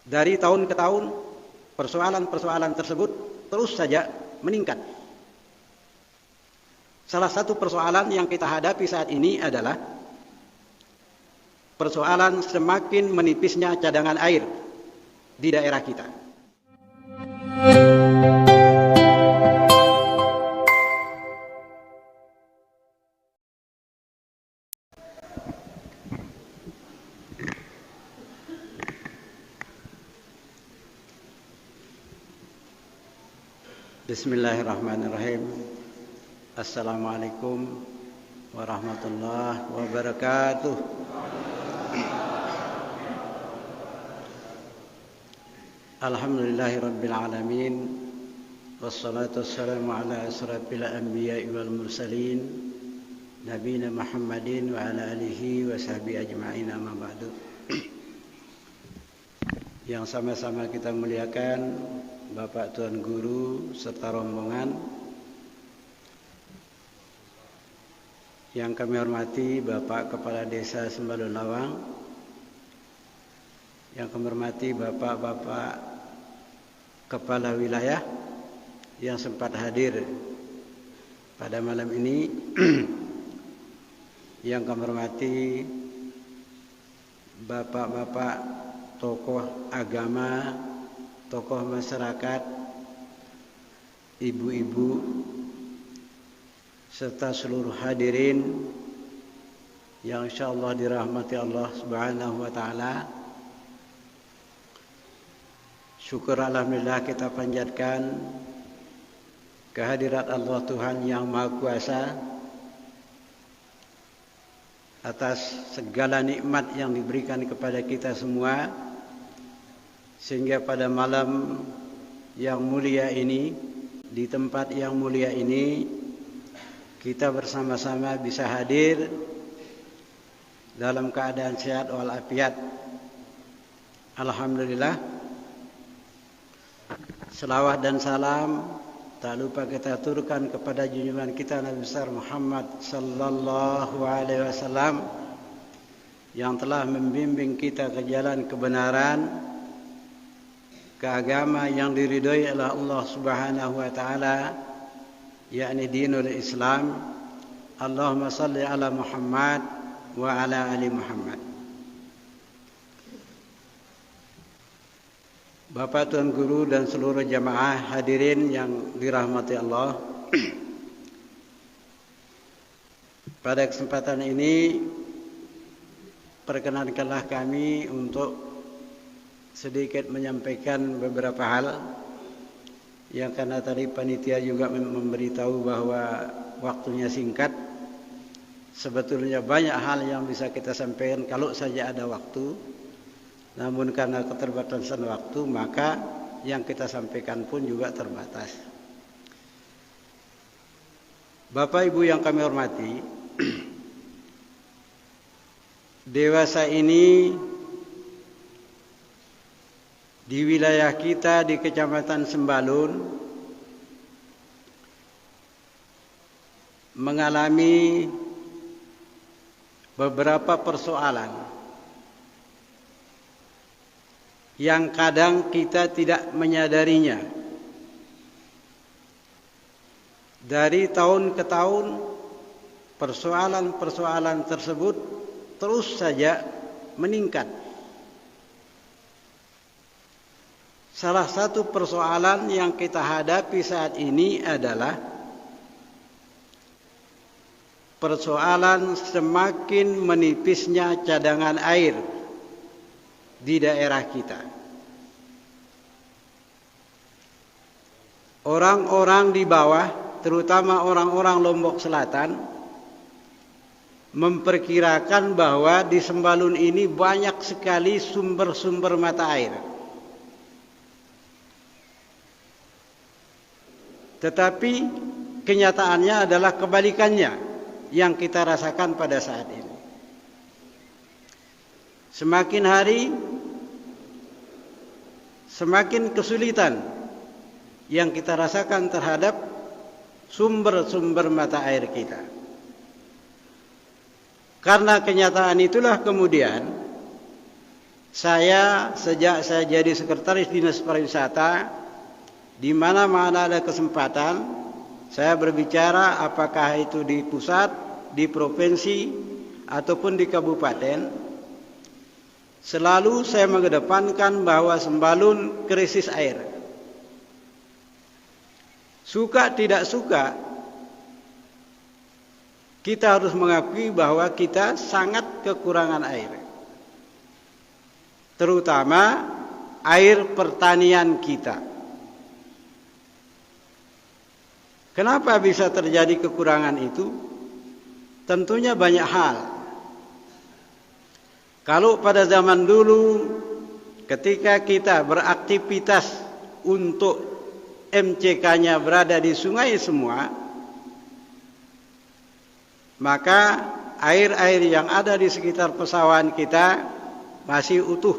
Dari tahun ke tahun, persoalan-persoalan tersebut terus saja meningkat. Salah satu persoalan yang kita hadapi saat ini adalah persoalan semakin menipisnya cadangan air di daerah kita. Bismillahirrahmanirrahim. Assalamualaikum warahmatullahi wabarakatuh. Alhamdulillahirabbil alamin. Wassalatu wassalamu ala asrafil anbiya'i wal mursalin nabiyina Muhammadin wa ala alihi wa sahbihi ajma'in, amma ba'du. Yang sama-sama kita muliakan Bapak Tuan Guru serta rombongan, yang kami hormati Bapak Kepala Desa Sembalun Lawang, yang kami hormati Bapak-Bapak Kepala Wilayah yang sempat hadir pada malam ini, yang kami hormati Bapak-Bapak tokoh agama, tokoh masyarakat, ibu-ibu, serta seluruh hadirin yang insyaallah dirahmati Allah Subhanahu wa taala. Syukur alhamdulillah kita panjatkan kehadirat Allah Tuhan yang Maha Kuasa atas segala nikmat yang diberikan kepada kita semua, sehingga pada malam yang mulia ini, di tempat yang mulia ini, kita bersama-sama bisa hadir dalam keadaan sehat walafiat. Alhamdulillah. Selawat dan salam tak lupa kita aturkan kepada junjungan kita Nabi besar Muhammad sallallahu alaihi wasallam yang telah membimbing kita ke jalan kebenaran, ke agama yang diridhoi oleh Allah Subhanahu wa taala, yakni dinul Islam. Allahumma salli ala Muhammad wa ala ali Muhammad. Bapak Tuan Guru dan seluruh jamaah hadirin yang dirahmati Allah. Pada kesempatan ini perkenankanlah kami untuk sedikit menyampaikan beberapa hal yang, karena tadi panitia juga memberitahu bahwa waktunya singkat. Sebetulnya banyak hal yang bisa kita sampaikan kalau saja ada waktu. Namun karena keterbatasan waktu, maka yang kita sampaikan pun juga terbatas. Bapak Ibu yang kami hormati, dewasa ini di wilayah kita di Kecamatan Sembalun mengalami beberapa persoalan yang kadang kita tidak menyadarinya. Dari tahun ke tahun, persoalan-persoalan tersebut terus saja meningkat. Salah satu persoalan yang kita hadapi saat ini adalah persoalan semakin menipisnya cadangan air di daerah kita. Orang-orang di bawah, terutama orang-orang Lombok Selatan, memperkirakan bahwa di Sembalun ini banyak sekali sumber-sumber mata air. Tetapi kenyataannya adalah kebalikannya yang kita rasakan pada saat ini. Semakin hari semakin kesulitan yang kita rasakan terhadap sumber-sumber mata air kita. Karena kenyataan itulah kemudian sejak saya jadi sekretaris Dinas Pariwisata, di mana-mana ada kesempatan, saya berbicara apakah itu di pusat, di provinsi, ataupun di kabupaten. Selalu saya mengedepankan bahwa Sembalun krisis air. Suka tidak suka, kita harus mengakui bahwa kita sangat kekurangan air. Terutama air pertanian kita. Kenapa bisa terjadi kekurangan itu? Tentunya banyak hal. Kalau pada zaman dulu ketika kita beraktivitas untuk MCK-nya berada di sungai semua, maka air-air yang ada di sekitar pesawahan kita masih utuh,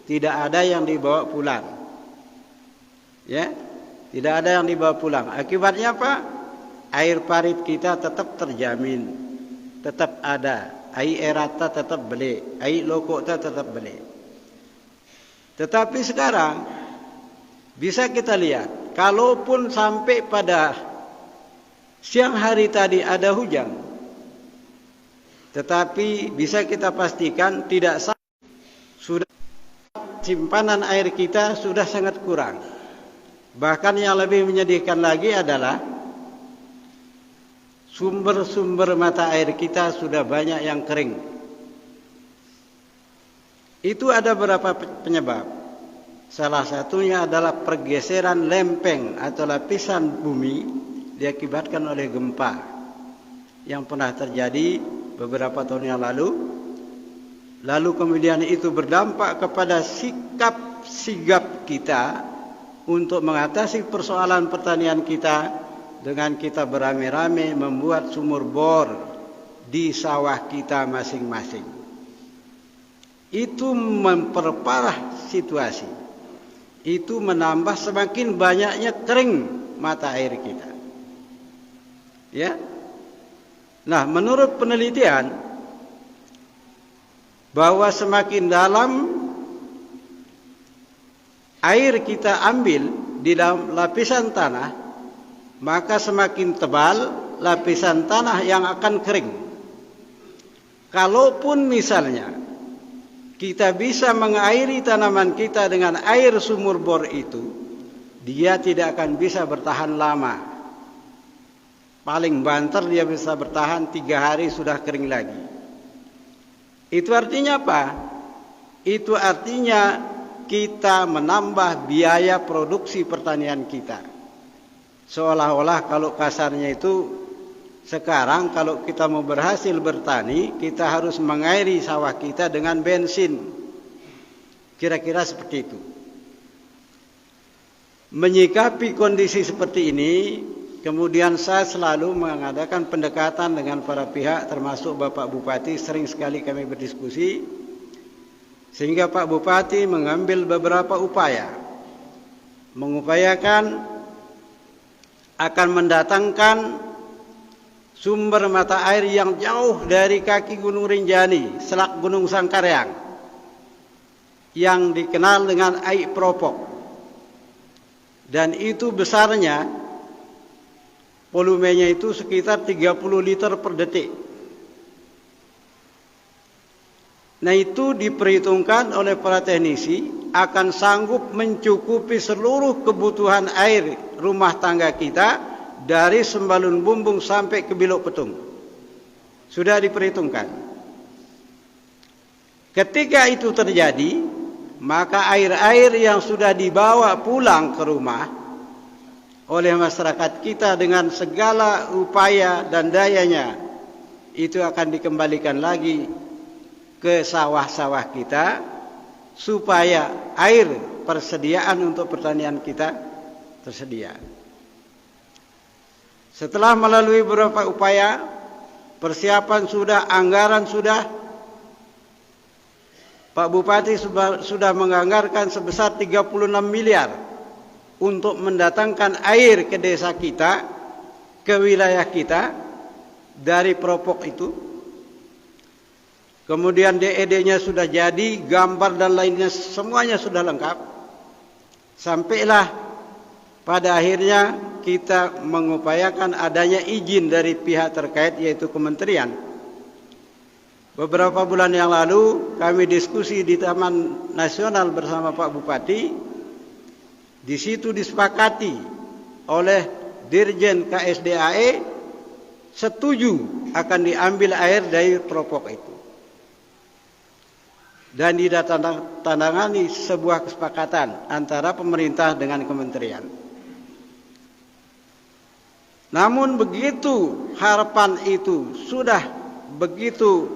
tidak ada yang dibawa pulang. Ya, tidak ada yang dibawa pulang. Akibatnya apa? Air parit kita tetap terjamin, tetap ada. Air erata tetap beli, air lokok tetap beli. Tetapi sekarang bisa kita lihat, kalaupun sampai pada siang hari tadi ada hujan, tetapi bisa kita pastikan tidak sudah simpanan air kita sudah sangat kurang. Bahkan yang lebih menyedihkan lagi adalah sumber-sumber mata air kita sudah banyak yang kering. Itu ada beberapa penyebab. Salah satunya adalah pergeseran lempeng atau lapisan bumi diakibatkan oleh gempa yang pernah terjadi beberapa tahun yang lalu. Lalu kemudian itu berdampak kepada sikap sigap kita untuk mengatasi persoalan pertanian kita dengan kita beramai-ramai membuat sumur bor di sawah kita masing-masing. Itu memperparah situasi. Itu menambah semakin banyaknya kering mata air kita. Ya. Nah, menurut penelitian bahwa semakin dalam air kita ambil di dalam lapisan tanah, maka semakin tebal lapisan tanah yang akan kering. Kalaupun misalnya kita bisa mengairi tanaman kita dengan air sumur bor itu, dia tidak akan bisa bertahan lama. Paling banter dia bisa bertahan 3 hari sudah kering lagi. Itu artinya apa? Itu artinya kita menambah biaya produksi pertanian kita. Seolah-olah kalau kasarnya itu sekarang kalau kita mau berhasil bertani, kita harus mengairi sawah kita dengan bensin. Kira-kira seperti itu. Menyikapi kondisi seperti ini, kemudian saya selalu mengadakan pendekatan dengan para pihak termasuk Bapak Bupati. Sering sekali kami berdiskusi sehingga Pak Bupati mengambil beberapa upaya, mengupayakan akan mendatangkan sumber mata air yang jauh dari kaki Gunung Rinjani, selak Gunung Sangkaryang, yang dikenal dengan air propok. Dan itu besarnya, volumenya itu sekitar 30 liter per detik. Nah, itu diperhitungkan oleh para teknisi akan sanggup mencukupi seluruh kebutuhan air rumah tangga kita dari Sembalun Bumbung sampai ke Bilok Petung. Sudah diperhitungkan. Ketika itu terjadi, maka air-air yang sudah dibawa pulang ke rumah oleh masyarakat kita dengan segala upaya dan dayanya, itu akan dikembalikan lagi ke sawah-sawah kita supaya air persediaan untuk pertanian kita tersedia. Setelah melalui beberapa upaya, persiapan sudah, anggaran sudah, Pak Bupati sudah menganggarkan sebesar 36 miliar untuk mendatangkan air ke desa kita, ke wilayah kita dari propok itu. kemudian DED-nya sudah jadi, gambar dan lainnya semuanya sudah lengkap. Sampailah pada akhirnya kita mengupayakan adanya izin dari pihak terkait, yaitu kementerian. Beberapa bulan yang lalu kami diskusi di Taman Nasional bersama Pak Bupati. Di situ disepakati oleh Dirjen KSDAE setuju akan diambil air dari Propok itu. Dan ditandatangani sebuah kesepakatan antara pemerintah dengan kementerian. Namun begitu harapan itu sudah begitu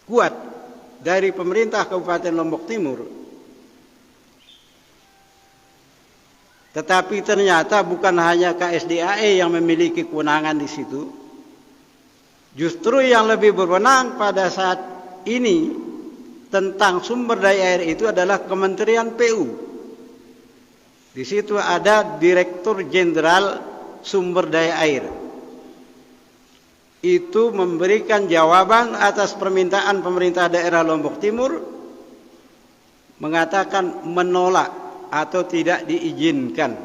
kuat dari pemerintah Kabupaten Lombok Timur, tetapi ternyata bukan hanya KSDAE yang memiliki kewenangan di situ. Justru yang lebih berwenang pada saat ini tentang sumber daya air itu adalah Kementerian PU. Di situ ada Direktur Jenderal Sumber Daya Air. Itu memberikan jawaban atas permintaan pemerintah daerah Lombok Timur, mengatakan menolak atau tidak diizinkan.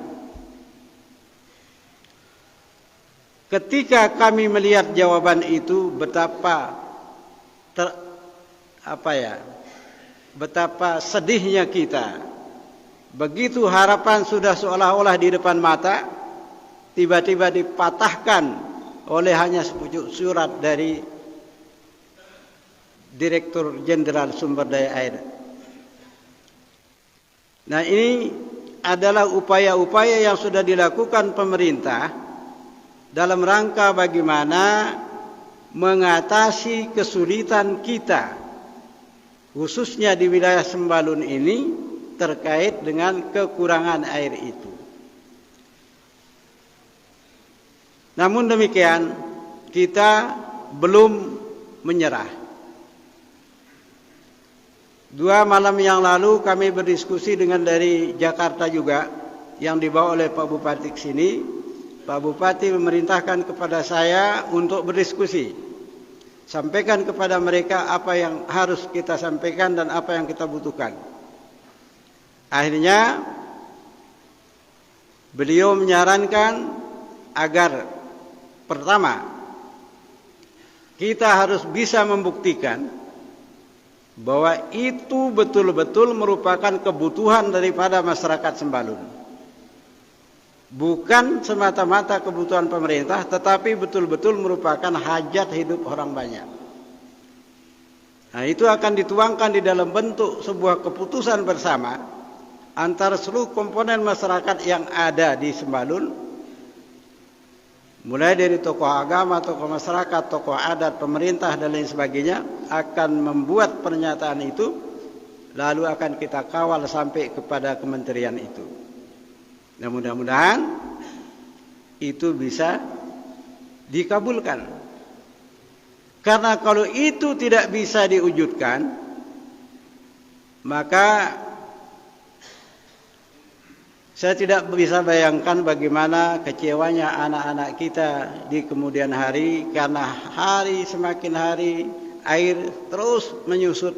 Ketika kami melihat jawaban itu, betapa sedihnya kita. Begitu harapan sudah seolah-olah di depan mata, tiba-tiba dipatahkan oleh hanya sepucuk surat dari Direktur Jenderal Sumber Daya Air. Nah, ini adalah upaya-upaya yang sudah dilakukan pemerintah dalam rangka bagaimana mengatasi kesulitan kita, khususnya di wilayah Sembalun ini, terkait dengan kekurangan air itu. Namun demikian, kita belum menyerah. 2 malam yang lalu kami berdiskusi dengan dari Jakarta juga, yang dibawa oleh Pak Bupati ke sini. Pak Bupati memerintahkan kepada saya untuk berdiskusi. Sampaikan kepada mereka apa yang harus kita sampaikan dan apa yang kita butuhkan. Akhirnya beliau menyarankan agar pertama, kita harus bisa membuktikan bahwa itu betul-betul merupakan kebutuhan daripada masyarakat Sembalun. Bukan semata-mata kebutuhan pemerintah, tetapi betul-betul merupakan hajat hidup orang banyak. Nah, itu akan dituangkan di dalam bentuk sebuah keputusan bersama antara seluruh komponen masyarakat yang ada di Sembalun, mulai dari tokoh agama, tokoh masyarakat, tokoh adat, pemerintah dan lain sebagainya, akan membuat pernyataan itu, lalu akan kita kawal sampai kepada kementerian itu. Nah, mudah-mudahan itu bisa dikabulkan. Karena kalau itu tidak bisa diwujudkan, maka saya tidak bisa bayangkan bagaimana kecewanya anak-anak kita di kemudian hari, karena hari semakin hari air terus menyusut,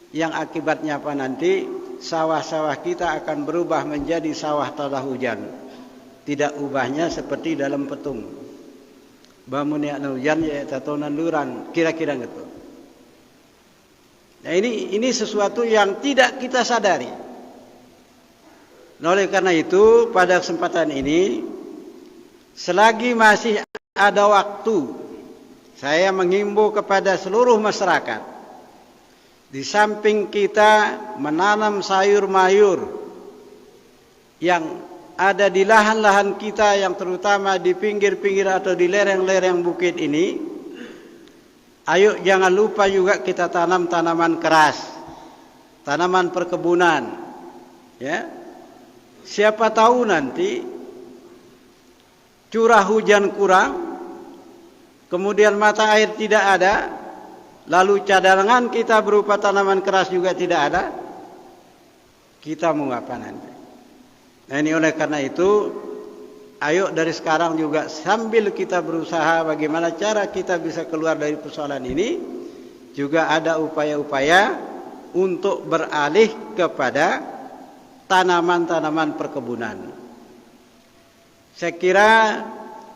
yang akibatnya apa nanti? Sawah-sawah kita akan berubah menjadi sawah tada hujan. Tidak ubahnya seperti dalam petung. Bamunia hujan ya tatonan luran, kira-kira gitu. Nah, ini sesuatu yang tidak kita sadari. Nah, oleh karena itu, pada kesempatan ini, selagi masih ada waktu, saya menghimbau kepada seluruh masyarakat, di samping kita menanam sayur mayur yang ada di lahan-lahan kita, yang terutama di pinggir-pinggir atau di lereng-lereng bukit ini, ayo jangan lupa juga kita tanam tanaman keras, tanaman perkebunan, ya. Siapa tahu nanti curah hujan kurang, kemudian mata air tidak ada, lalu cadangan kita berupa tanaman keras juga tidak ada, kita mau apa nanti? Nah, ini oleh karena itu ayo dari sekarang juga sambil kita berusaha bagaimana cara kita bisa keluar dari persoalan ini, juga ada upaya-upaya untuk beralih kepada tanaman-tanaman perkebunan. Saya kira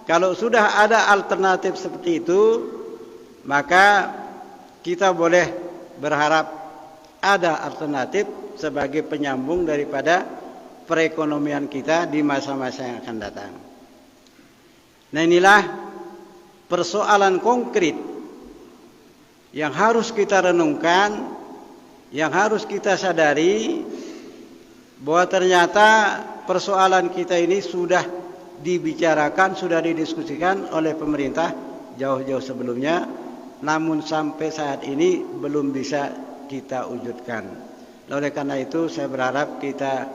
kalau sudah ada alternatif seperti itu, maka kita boleh berharap ada alternatif sebagai penyambung daripada perekonomian kita di masa-masa yang akan datang. Nah, inilah persoalan konkret yang harus kita renungkan, yang harus kita sadari bahwa ternyata persoalan kita ini sudah dibicarakan, sudah didiskusikan oleh pemerintah jauh-jauh sebelumnya, namun sampai saat ini belum bisa kita wujudkan. Oleh karena itu saya berharap kita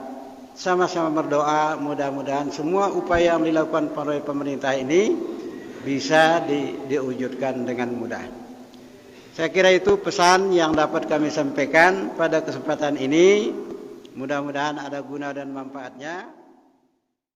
sama-sama berdoa, mudah-mudahan semua upaya yang dilakukan oleh pemerintah ini bisa diwujudkan dengan mudah. Saya kira itu pesan yang dapat kami sampaikan pada kesempatan ini. Mudah-mudahan ada guna dan manfaatnya.